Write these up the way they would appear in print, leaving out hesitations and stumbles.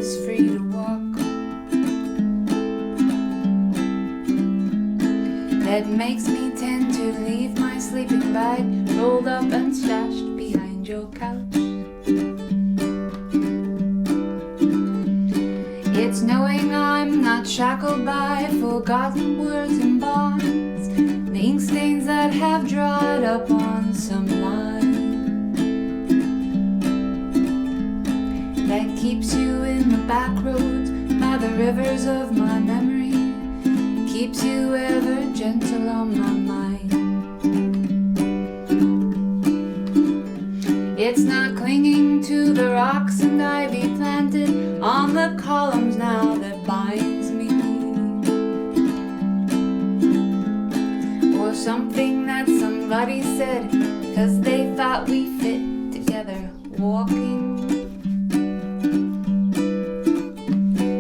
is free to walk. That makes me tend to leave my sleeping bag rolled up and stashed behind your couch. It's knowing I'm not shackled by forgotten words and bonds, the ink stains that have dried up on some line, that keeps you in the back roads by the rivers of my memory, keeps you ever gentle on my mind. It's not clinging to the rocks and ivy planted on the columns now that binds me, or something that somebody said because they thought we fit together walking.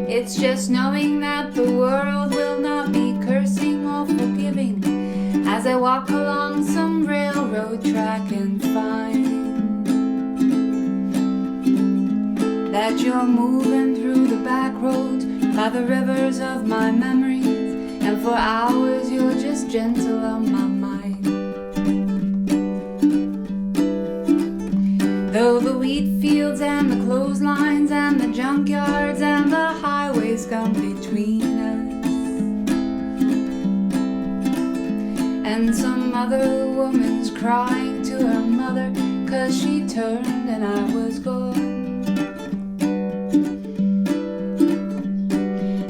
It's just knowing that the world will not be cursing or forgiving as I walk along some railroad track and find that you're moving through the back roads by the rivers of my memories, and for hours you're just gentle on my mind. Though the wheat fields and the clotheslines and the junkyards and the highways come between us, and some other woman's crying to her mother 'cause she turned and I was gone,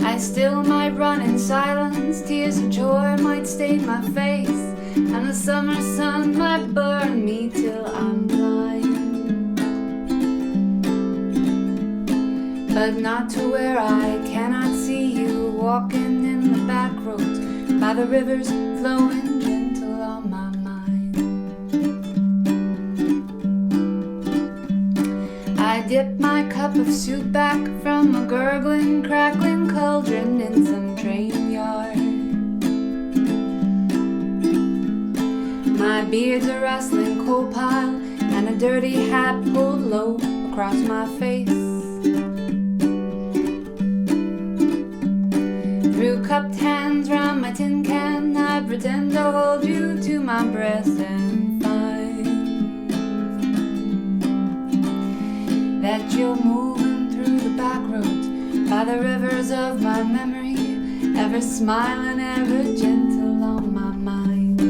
I still might run in silence, tears of joy might stain my face, and the summer sun might burn me till I'm blind, but not to where I cannot see you walking in the back roads by the rivers flowing gentle on my mind. I dip my cup of soup back from a gurgling, crackling cauldron in some train yard. My beard's a rustling coal pile and a dirty hat pulled low across my face. Through cupped hands round my tin can, I pretend to hold you to my breast and find that you're moving through the back roads by the rivers of my memory, ever smiling, ever gentle on my mind.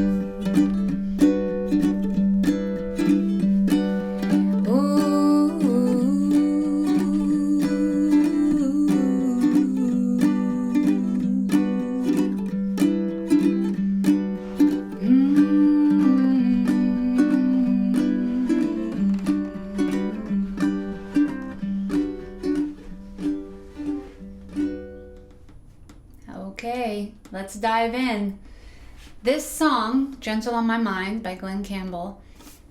Okay, let's dive in. This song, Gentle on My Mind by Glen Campbell,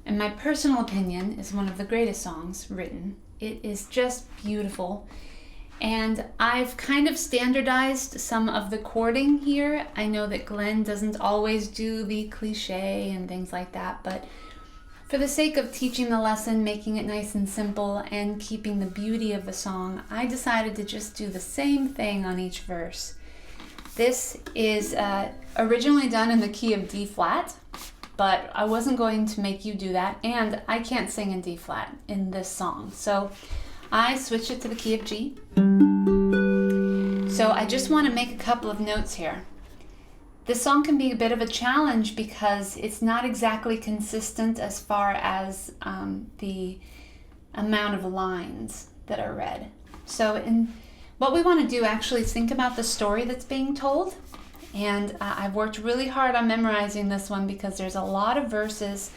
in my personal opinion, is one of the greatest songs written. It is just beautiful. And I've kind of standardized some of the chording here. I know that Glen doesn't always do the cliche and things like that, but for the sake of teaching the lesson, making it nice and simple, and keeping the beauty of the song, I decided to just do the same thing on each verse. This is originally done in the key of D flat, but I wasn't going to make you do that, and I can't sing in D flat in this song. So I switched it to the key of G. So I just want to make a couple of notes here. This song can be a bit of a challenge because it's not exactly consistent as far as the amount of lines that are read. So what we want to do actually is think about the story that's being told. And I've worked really hard on memorizing this one because there's a lot of verses.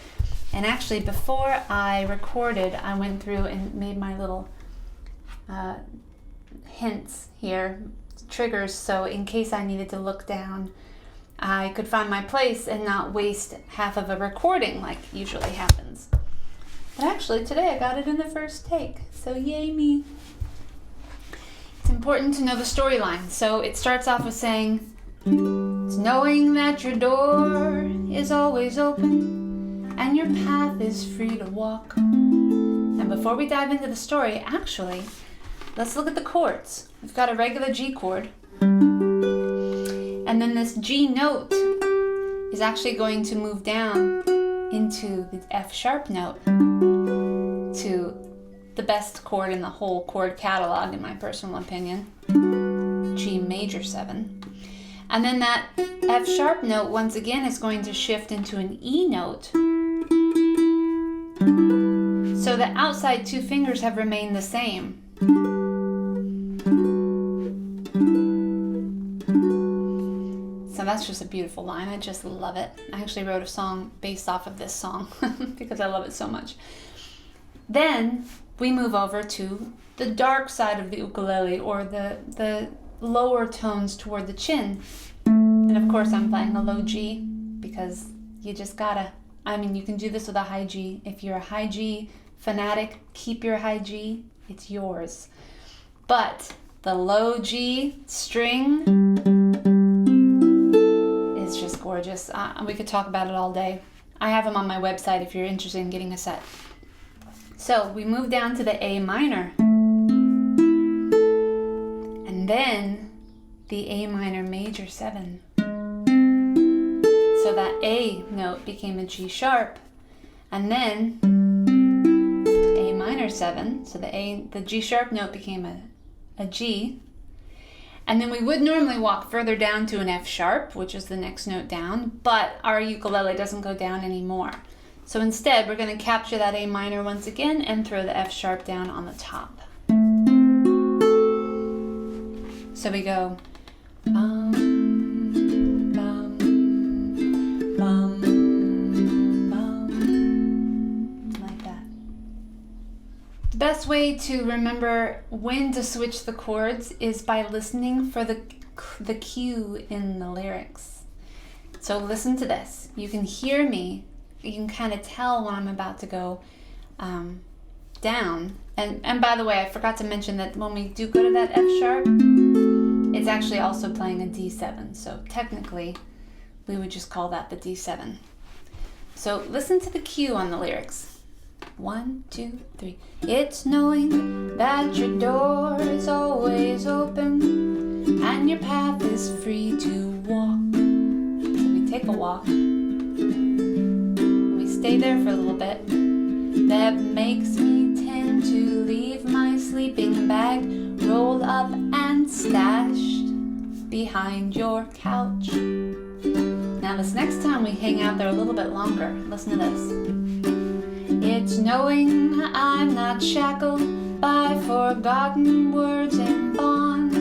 And actually, before I recorded, I went through and made my little hints here, triggers, so in case I needed to look down, I could find my place and not waste half of a recording like usually happens. But actually, today I got it in the first take, so yay me. It's important to know the storyline. So it starts off with saying, it's knowing that your door is always open and your path is free to walk. And before we dive into the story, actually, let's look at the chords. We've got a regular G chord. And then this G note is actually going to move down into the F sharp note, to the best chord in the whole chord catalog, in my personal opinion, G major 7. And then that F sharp note once again is going to shift into an E note. So the outside two fingers have remained the same. So that's just a beautiful line. I just love it. I actually wrote a song based off of this song because I love it so much. Then we move over to the dark side of the ukulele, or the lower tones toward the chin. And of course I'm playing a low G because you just gotta, you can do this with a high G. If you're a high G fanatic, keep your high G, it's yours. But the low G string is just gorgeous. We could talk about it all day. I have them on my website if you're interested in getting a set. So we move down to the A minor. And then the A minor major 7. So that A note became a G sharp. And then A minor 7. So the G sharp note became a G. And then we would normally walk further down to an F sharp, which is the next note down, but our ukulele doesn't go down anymore. So instead, we're going to capture that A minor once again and throw the F sharp down on the top. So we go bum, bum, bum, bum, like that. The best way to remember when to switch the chords is by listening for the cue in the lyrics. So listen to this. You can hear me. You can kind of tell when I'm about to go down. And by the way, I forgot to mention that when we do go to that F sharp, it's actually also playing a D7. So technically, we would just call that the D7. So listen to the cue on the lyrics. 1, 2, 3. It's knowing that your door is always open and your path is free to walk. So we take a walk. Stay there for a little bit. That makes me tend to leave my sleeping bag rolled up and stashed behind your couch. Now this next time we hang out there a little bit longer. Listen to this. It's knowing I'm not shackled by forgotten words and bonds,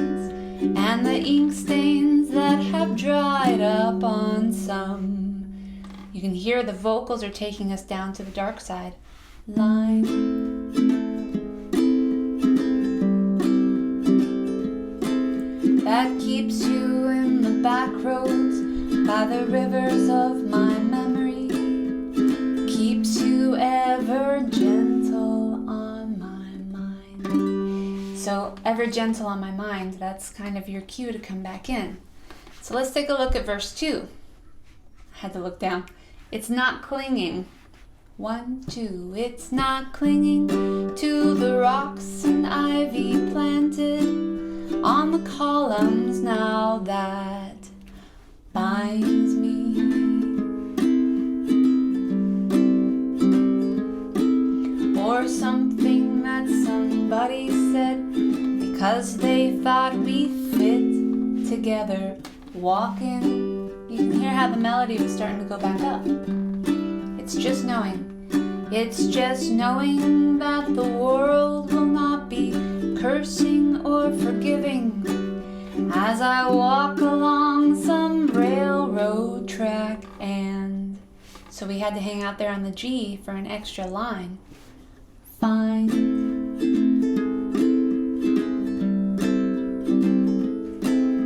and the ink stains that have dried up on some. You can hear the vocals are taking us down to the dark side. Line. That keeps you in the back roads by the rivers of my memory. Keeps you ever gentle on my mind. So, ever gentle on my mind, that's kind of your cue to come back in. So let's take a look at verse 2. I had to look down. It's not clinging. 1, 2. It's not clinging to the rocks and ivy planted on the columns now that binds me. Or something that somebody said because they thought we fit together walking. You can hear how the melody was starting to go back up. It's just knowing. It's just knowing that the world will not be cursing or forgiving as I walk along some railroad track. And so we had to hang out there on the G for an extra line. Find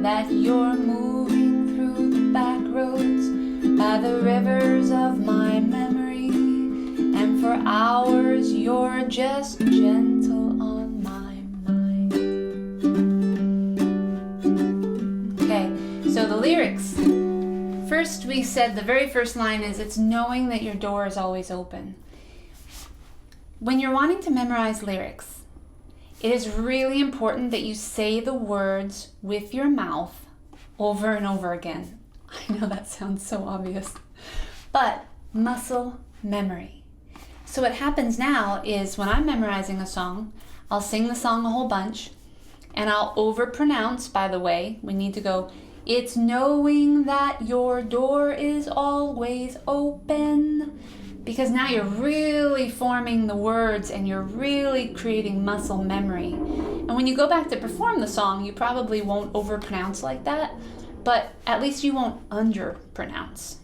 that you're moving through the back roads by the rivers of my memory, and for hours you're just gentle on my mind. Okay, so the lyrics. First we said the very first line is, it's knowing that your door is always open. When you're wanting to memorize lyrics, it is really important that you say the words with your mouth over and over again. I know that sounds so obvious, but muscle memory. So what happens now is when I'm memorizing a song, I'll sing the song a whole bunch, and I'll overpronounce, by the way. We need to go, it's knowing that your door is always open. Because now you're really forming the words and you're really creating muscle memory. And when you go back to perform the song, you probably won't overpronounce like that, but at least you won't underpronounce.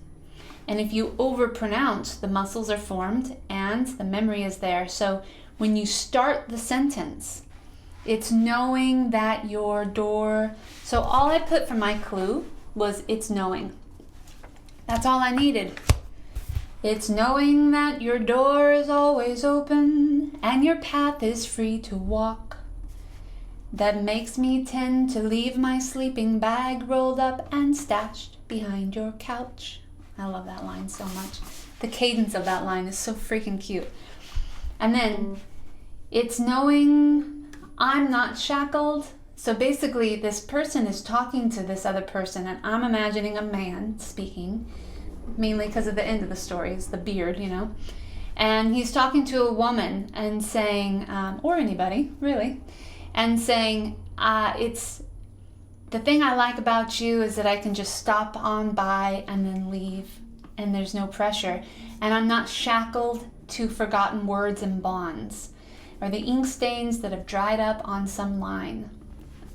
And if you overpronounce, the muscles are formed and the memory is there. So when you start the sentence, it's knowing that your door. So all I put for my clue was it's knowing. That's all I needed. It's knowing that your door is always open and your path is free to walk. That makes me tend to leave my sleeping bag rolled up and stashed behind your couch. I love that line so much. The cadence of that line is so freaking cute. And then, it's knowing I'm not shackled. So basically, this person is talking to this other person, and I'm imagining a man speaking, mainly because of the end of the story, is the beard, you know. And he's talking to a woman and saying, or anybody, really, and saying, it's the thing I like about you is that I can just stop on by and then leave, and there's no pressure. And I'm not shackled to forgotten words and bonds, or the ink stains that have dried up on some line.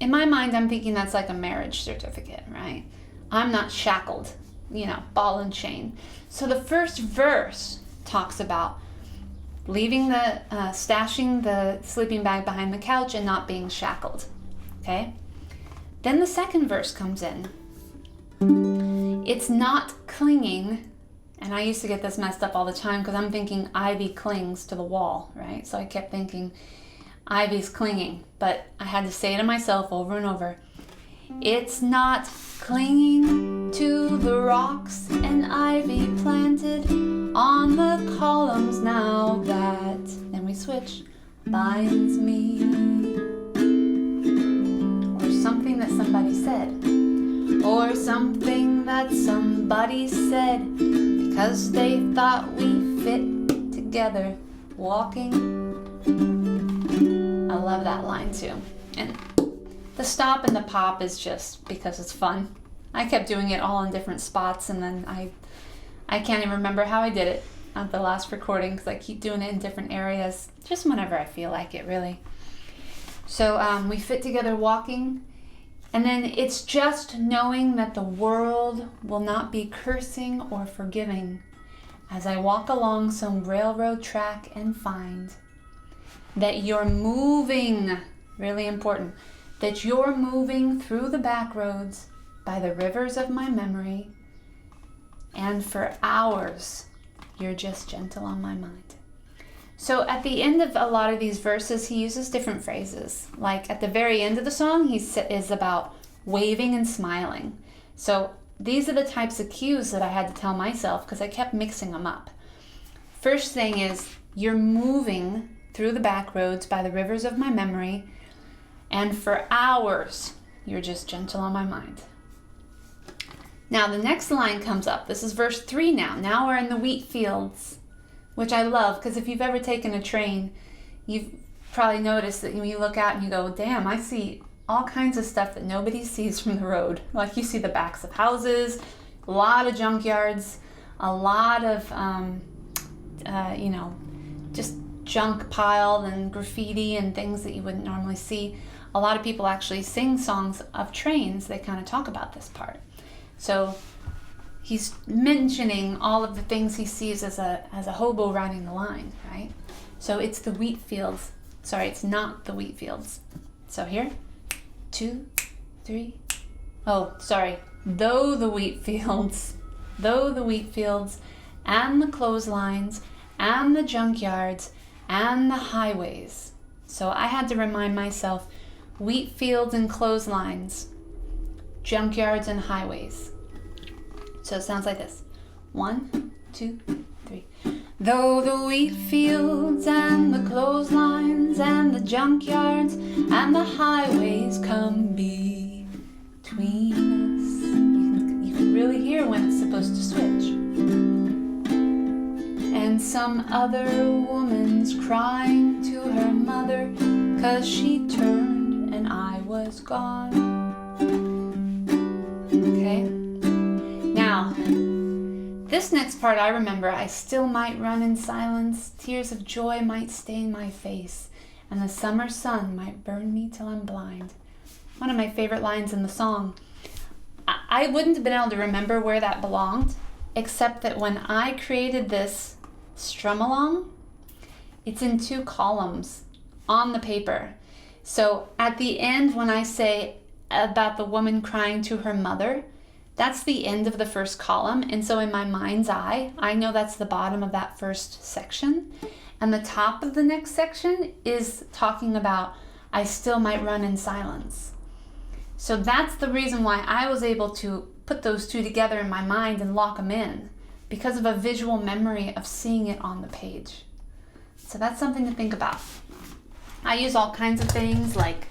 In my mind, I'm thinking that's like a marriage certificate, right? I'm not shackled, you know, ball and chain. So the first verse talks about leaving stashing the sleeping bag behind the couch and not being shackled, okay? Then the second verse comes in. It's not clinging, and I used to get this messed up all the time because I'm thinking ivy clings to the wall, right? So I kept thinking ivy's clinging, but I had to say to myself over and over, it's not clinging to the rocks and ivy planted on the columns now that, then we switch, binds me. Or something that somebody said. Or something that somebody said because they thought we fit together walking. I love that line too. And the stop and the pop is just because it's fun. I kept doing it all in different spots, and then I can't even remember how I did it at the last recording because I keep doing it in different areas, just whenever I feel like it, really. So we fit together walking, and then it's just knowing that the world will not be cursing or forgiving as I walk along some railroad track and find that you're moving, really important, that you're moving through the back roads by the rivers of my memory, and for hours you're just gentle on my mind. So at the end of a lot of these verses, he uses different phrases. Like at the very end of the song, he is about waving and smiling. So these are the types of cues that I had to tell myself because I kept mixing them up. First thing is, you're moving through the back roads by the rivers of my memory, and for hours you're just gentle on my mind. Now the next line comes up. This is verse 3 now. Now we're in the wheat fields, which I love because if you've ever taken a train, you've probably noticed that when you look out and you go, damn, I see all kinds of stuff that nobody sees from the road. Like you see the backs of houses, a lot of junkyards, a lot of, just junk piled and graffiti and things that you wouldn't normally see. A lot of people actually sing songs of trains. They kind of talk about this part. So he's mentioning all of the things he sees as a hobo riding the line, right? So it's the wheat fields. Sorry, it's not the wheat fields. So here, 2, 3. Oh, sorry. Though the wheat fields, and the clotheslines, and the junkyards, and the highways. So I had to remind myself, wheat fields and clotheslines, junkyards and highways. So it sounds like this. 1, 2, 3. Though the wheat fields and the clotheslines and the junkyards and the highways come between us. You can really hear when it's supposed to switch. And some other woman's crying to her mother 'cause she turned and I was gone. Okay? Now, this next part I remember. I still might run in silence, tears of joy might stain my face, and the summer sun might burn me till I'm blind. One of my favorite lines in the song. I wouldn't have been able to remember where that belonged, except that when I created this strum along, it's in 2 columns on the paper. So at the end, when I say about the woman crying to her mother, that's the end of the first column. And so in my mind's eye, I know that's the bottom of that first section. And the top of the next section is talking about, I still might run in silence. So that's the reason why I was able to put those 2 together in my mind and lock them in, because of a visual memory of seeing it on the page. So that's something to think about. I use all kinds of things like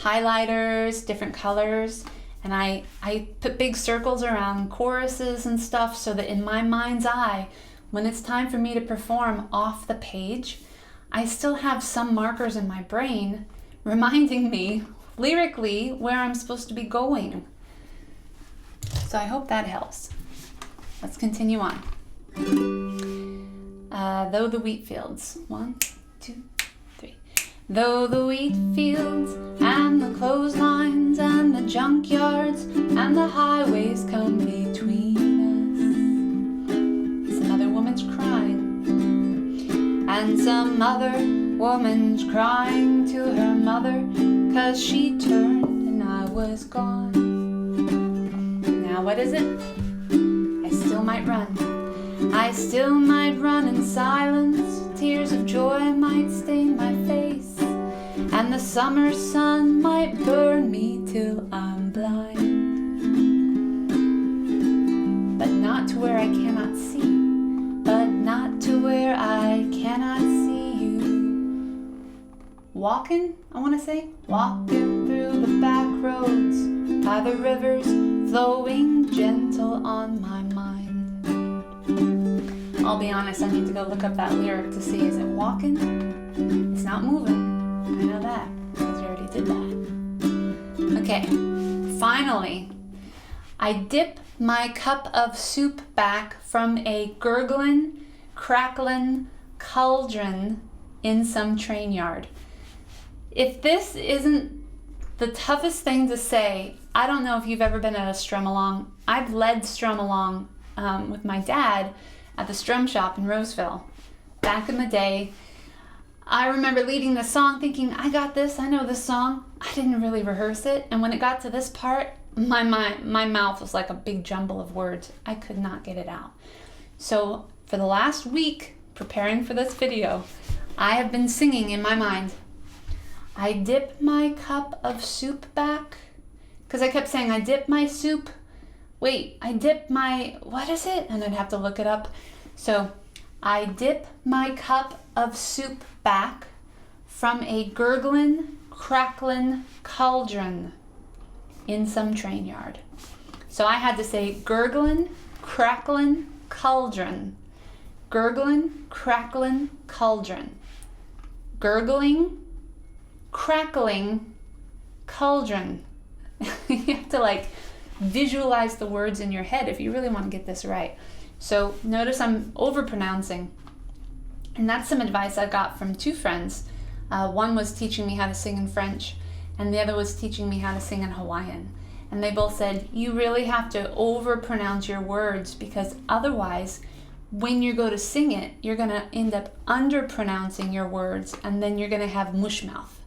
highlighters, different colors, and I put big circles around choruses and stuff so that in my mind's eye, when it's time for me to perform off the page, I still have some markers in my brain reminding me lyrically where I'm supposed to be going. So I hope that helps. Let's continue on. Though the wheat fields. 1, 2, 3. Though the wheat fields and the clotheslines and the junkyards and the highways come between us. Some other woman's crying. And some other woman's crying to her mother 'cause she turned and I was gone. Now what is it? I still might run. I still might run in silence. Tears of joy might stain my face, and the summer sun might burn me till I'm blind. But not to where I cannot see. But not to where I cannot see you. Walking, I want to say. Walking through the back roads by the rivers flowing gentle on my mind. I'll be honest, I need to go look up that lyric to see, is it walking? It's not moving. I know that, because we already did that. Okay, finally, I dip my cup of soup back from a gurgling, crackling cauldron in some train yard. If this isn't the toughest thing to say, I don't know if you've ever been at a strum along. I've led strum along with my dad at the strum shop in Roseville. Back in the day, I remember leading the song thinking, I got this, I know this song. I didn't really rehearse it. And when it got to this part, my mouth was like a big jumble of words. I could not get it out. So for the last week, preparing for this video, I have been singing in my mind, I dip my cup of soup back. Because I kept saying, I dip my soup. Wait, I dip my, what is it? And I'd have to look it up. So, I dip my cup of soup back from a gurgling, crackling cauldron in some train yard. So I had to say gurgling, crackling cauldron. Gurgling, crackling cauldron. Gurgling, crackling cauldron. You have to visualize the words in your head if you really want to get this right. So notice I'm overpronouncing. And that's some advice I got from 2 friends. One was teaching me how to sing in French, and the other was teaching me how to sing in Hawaiian. And they both said, you really have to overpronounce your words, because otherwise, when you go to sing it, you're going to end up underpronouncing your words, and then you're going to have mush mouth.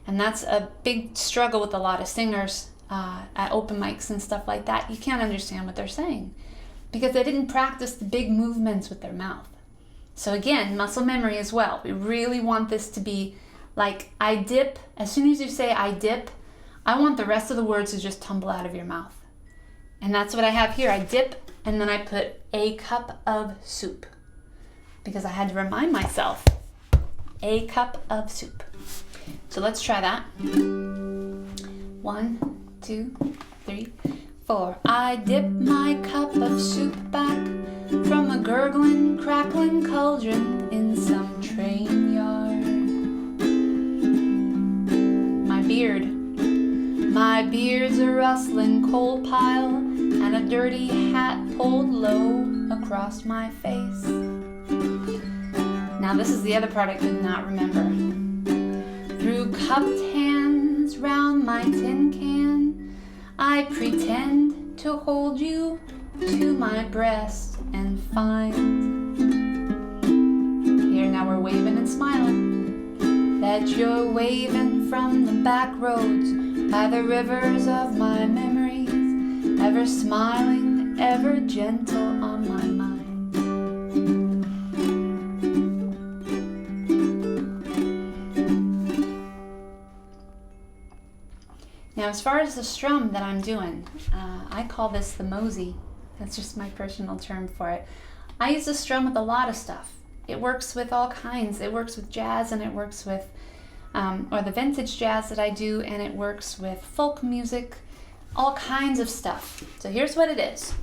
And that's a big struggle with a lot of singers at open mics and stuff like that. You can't understand what they're saying because they didn't practice the big movements with their mouth. So again, muscle memory as well. We really want this to be like, I dip. As soon as you say I dip, I want the rest of the words to just tumble out of your mouth. And that's what I have here. I dip, and then I put a cup of soup. because I had to remind myself. A cup of soup. So let's try that. 1, 2, 3, 4. I dip my cup of soup back from a gurgling, crackling cauldron in some train yard. My beard's a rustling coal pile, and a dirty hat pulled low across my face. Now this is the other part I could not remember. Through cupped hands round my tin can, I pretend to hold you to my breast and find. Here now we're waving and smiling, that you're waving from the back roads by the rivers of my memories, ever smiling, ever gentle on my mind. Now, as far as the strum that I'm doing, I call this the mosey. That's just my personal term for it. I use the strum with a lot of stuff. It works with all kinds. It works with jazz, and it works with, or the vintage jazz that I do, and it works with folk music, all kinds of stuff. So here's what it is.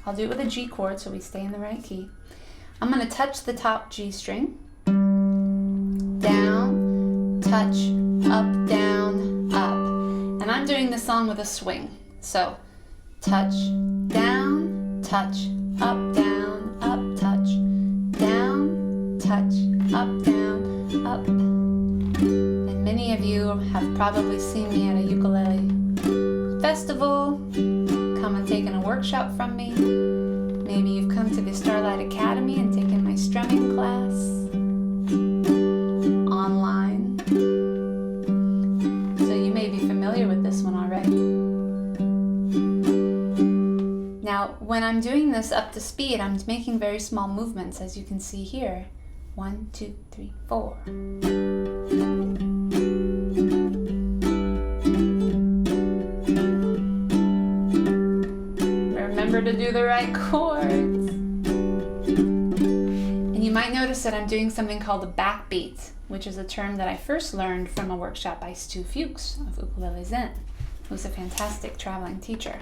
I'll do it with a G chord so we stay in the right key. I'm going to touch the top G string, down, touch, up, down, up. And I'm doing the song with a swing. So touch, down, touch, up, touch, down, touch, up, down, up. And many of you have probably seen me at a ukulele festival, come and taken a workshop from me. Maybe you've come to the Starlight Academy and taken my strumming class online. So you may be familiar with this one already. Now, when I'm doing this up to speed, I'm making very small movements, as you can see here. 1, 2, 3, 4. Remember to do the right chords. And you might notice that I'm doing something called a backbeat, which is a term that I first learned from a workshop by Stu Fuchs of Ukulele Zen, who's a fantastic traveling teacher.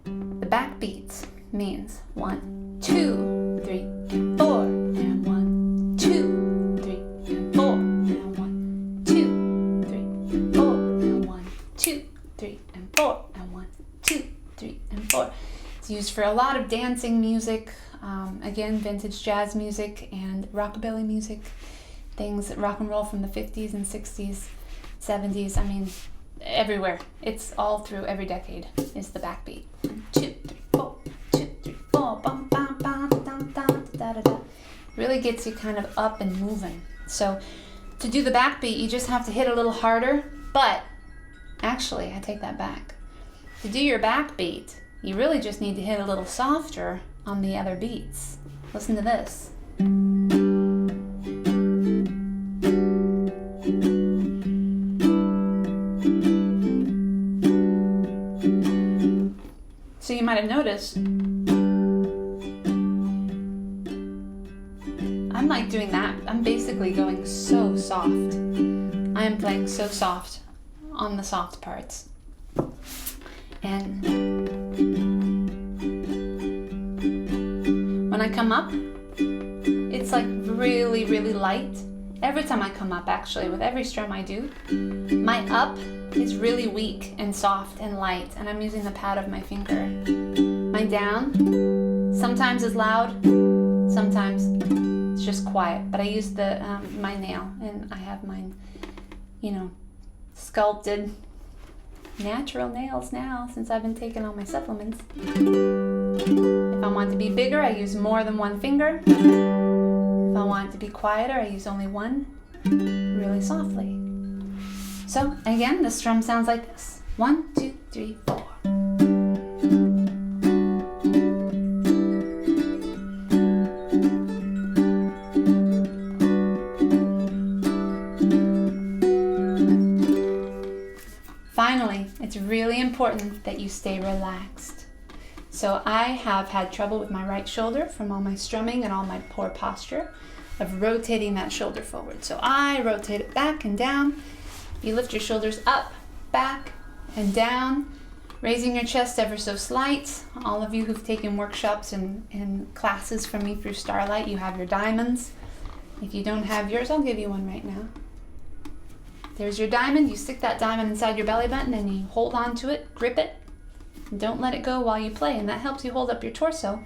The backbeat means 1, 2, 3, and 4, and 1, 2, 3, and 4, and 1, 2, 3, and 4, and 1, 2, 3, and 4, and 1, 2, 3, and 4. It's used for a lot of dancing music, again, vintage jazz music and rockabilly music, things, rock and roll from the 50s and 60s, 70s, I mean, everywhere. It's all through every decade is the backbeat. 1, 2, 3, 4, 2, 3, 4, bum, bum, bum, dum, dum, da, da, da. Really gets you kind of up and moving. So to do the backbeat, you just have to hit a little harder, but actually, I take that back. To do your backbeat, you really just need to hit a little softer on the other beats. Listen to this. So you might have noticed, I'm like doing that. I'm basically going so soft. I am playing so soft on the soft parts. And when I come up, it's like really, really light. Every time I come up, actually, with every strum I do, my up is really weak and soft and light, and I'm using the pad of my finger. My down sometimes is loud, sometimes it's just quiet, but I use the my nail, and I have mine, sculpted natural nails now since I've been taking all my supplements. If I want it to be bigger, I use more than one finger. If I want it to be quieter, I use only one, really softly. So again, the strum sounds like this. 1, 2, 3, 4. Finally, it's really important that you stay relaxed. So I have had trouble with my right shoulder from all my strumming and all my poor posture of rotating that shoulder forward. So I rotate it back and down. You lift your shoulders up, back, and down, raising your chest ever so slight. All of you who've taken workshops and classes from me through Starlight, you have your diamonds. If you don't have yours, I'll give you one right now. There's your diamond. You stick that diamond inside your belly button and you hold on to it, grip it, and don't let it go while you play. And that helps you hold up your torso.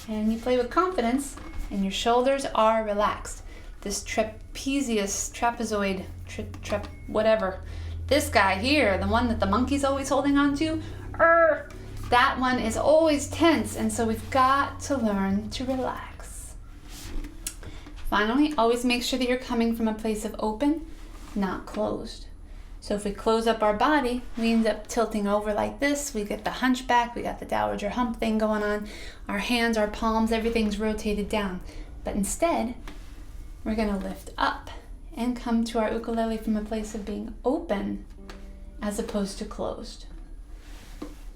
And you play with confidence and your shoulders are relaxed. This trapezoid, whatever. This guy here, the one that the monkey's always holding on to, that one is always tense, and so we've got to learn to relax. Finally, always make sure that you're coming from a place of open, not closed. So if we close up our body, we end up tilting over like this. We get the hunchback, we got the dowager hump thing going on. Our hands, our palms, everything's rotated down. But instead, we're gonna lift up and come to our ukulele from a place of being open as opposed to closed.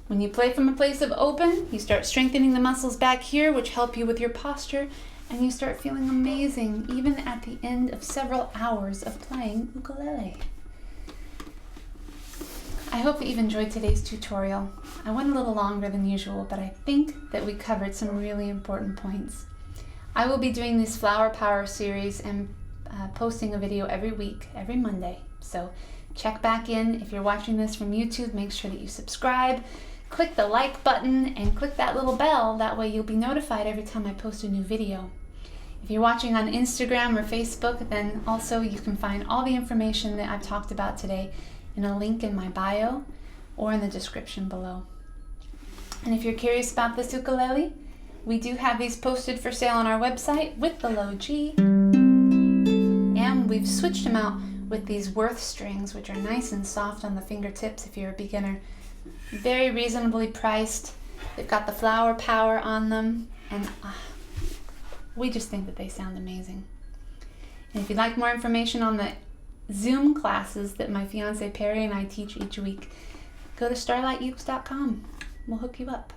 When you play from a place of open, you start strengthening the muscles back here, which help you with your posture, and you start feeling amazing even at the end of several hours of playing ukulele. I hope that you've enjoyed today's tutorial. I went a little longer than usual, but I think that we covered some really important points. I will be doing this Flower Power series and posting a video every week, every Monday. So check back in. If you're watching this from YouTube, make sure that you subscribe, click the like button, and click that little bell. That way you'll be notified every time I post a new video. If you're watching on Instagram or Facebook, then also you can find all the information that I've talked about today in a link in my bio or in the description below. And if you're curious about this ukulele, we do have these posted for sale on our website with the low G. And we've switched them out with these Worth strings, which are nice and soft on the fingertips if you're a beginner. Very reasonably priced. They've got the Flower Power on them, and we just think that they sound amazing. And if you'd like more information on the Zoom classes that my fiance Perry and I teach each week, go to starlightukes.com. We'll hook you up.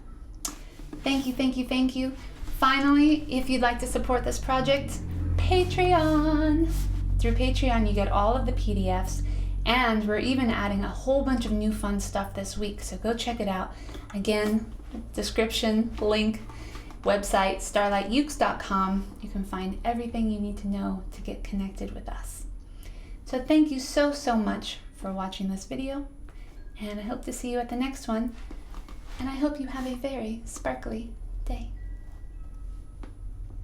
Thank you, thank you, thank you. Finally, if you'd like to support this project, Patreon. Through Patreon, you get all of the PDFs, and we're even adding a whole bunch of new fun stuff this week, so go check it out. Again, description, link, website, starlightukes.com. You can find everything you need to know to get connected with us. So thank you so, so much for watching this video, and I hope to see you at the next one, and I hope you have a very sparkly day.